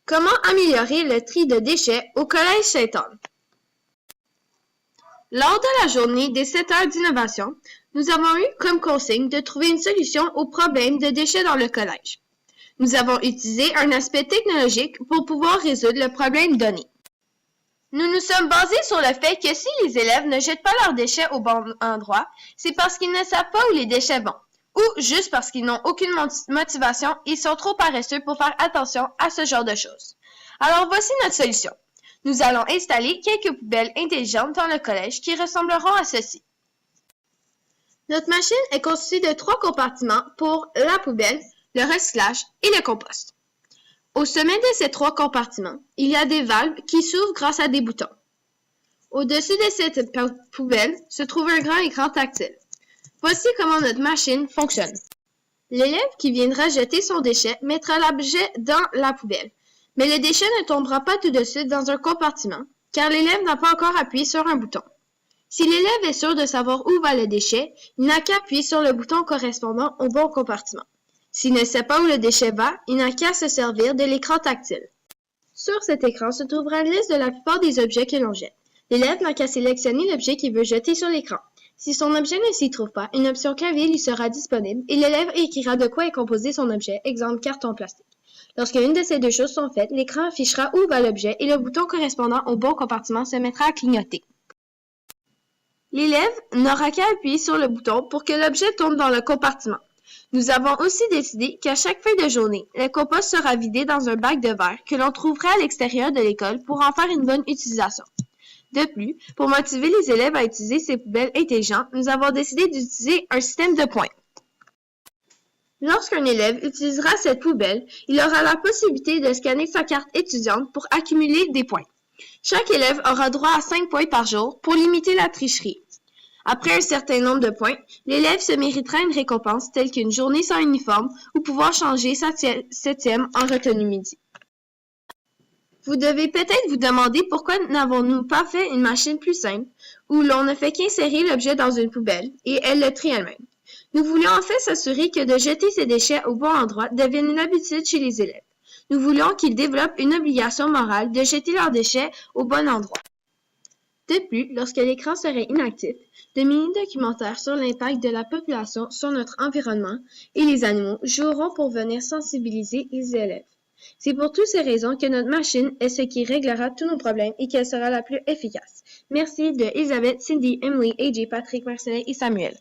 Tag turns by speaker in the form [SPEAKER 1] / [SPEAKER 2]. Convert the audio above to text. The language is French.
[SPEAKER 1] Comment améliorer le tri de déchets au Collège Sainte-Anne? Lors de la journée des 7 heures d'innovation, nous avons eu comme consigne de trouver une solution au problème de déchets dans le collège. Nous avons utilisé un aspect technologique pour pouvoir résoudre le problème donné. Nous nous sommes basés sur le fait que si les élèves ne jettent pas leurs déchets au bon endroit, c'est parce qu'ils ne savent pas où les déchets vont, ou juste parce qu'ils n'ont aucune motivation et sont trop paresseux pour faire attention à ce genre de choses. Alors voici notre solution. Nous allons installer quelques poubelles intelligentes dans le collège qui ressembleront à ceci. Notre machine est constituée de 3 compartiments pour la poubelle, le recyclage et le compost. Au sommet de ces 3 compartiments, il y a des valves qui s'ouvrent grâce à des boutons. Au-dessus de cette poubelle se trouve un grand écran tactile. Voici comment notre machine fonctionne. L'élève qui viendra jeter son déchet mettra l'objet dans la poubelle, mais le déchet ne tombera pas tout de suite dans un compartiment, car l'élève n'a pas encore appuyé sur un bouton. Si l'élève est sûr de savoir où va le déchet, il n'a qu'à appuyer sur le bouton correspondant au bon compartiment. S'il ne sait pas où le déchet va, il n'a qu'à se servir de l'écran tactile. Sur cet écran se trouvera une liste de la plupart des objets que l'on jette. L'élève n'a qu'à sélectionner l'objet qu'il veut jeter sur l'écran. Si son objet ne s'y trouve pas, une option clavier lui sera disponible et l'élève écrira de quoi est composé son objet, exemple carton plastique. Lorsque une de ces deux choses sont faites, l'écran affichera où va l'objet et le bouton correspondant au bon compartiment se mettra à clignoter. L'élève n'aura qu'à appuyer sur le bouton pour que l'objet tombe dans le compartiment. Nous avons aussi décidé qu'à chaque fin de journée, le compost sera vidé dans un bac de verre que l'on trouvera à l'extérieur de l'école pour en faire une bonne utilisation. De plus, pour motiver les élèves à utiliser ces poubelles intelligentes, nous avons décidé d'utiliser un système de points. Lorsqu'un élève utilisera cette poubelle, il aura la possibilité de scanner sa carte étudiante pour accumuler des points. Chaque élève aura droit à 5 points par jour pour limiter la tricherie. Après un certain nombre de points, l'élève se méritera une récompense telle qu'une journée sans uniforme ou pouvoir changer sa 7e en retenue midi. Vous devez peut-être vous demander pourquoi n'avons-nous pas fait une machine plus simple où l'on ne fait qu'insérer l'objet dans une poubelle et elle le trie elle-même. Nous voulions en fait s'assurer que de jeter ces déchets au bon endroit devienne une habitude chez les élèves. Nous voulions qu'ils développent une obligation morale de jeter leurs déchets au bon endroit. De plus, lorsque l'écran serait inactif, de mini-documentaires sur l'impact de la population sur notre environnement et les animaux joueront pour venir sensibiliser les élèves. C'est pour toutes ces raisons que notre machine est ce qui réglera tous nos problèmes et qu'elle sera la plus efficace. Merci de Elisabeth, Cindy, Emily, AJ, Patrick, Marcelin et Samuel.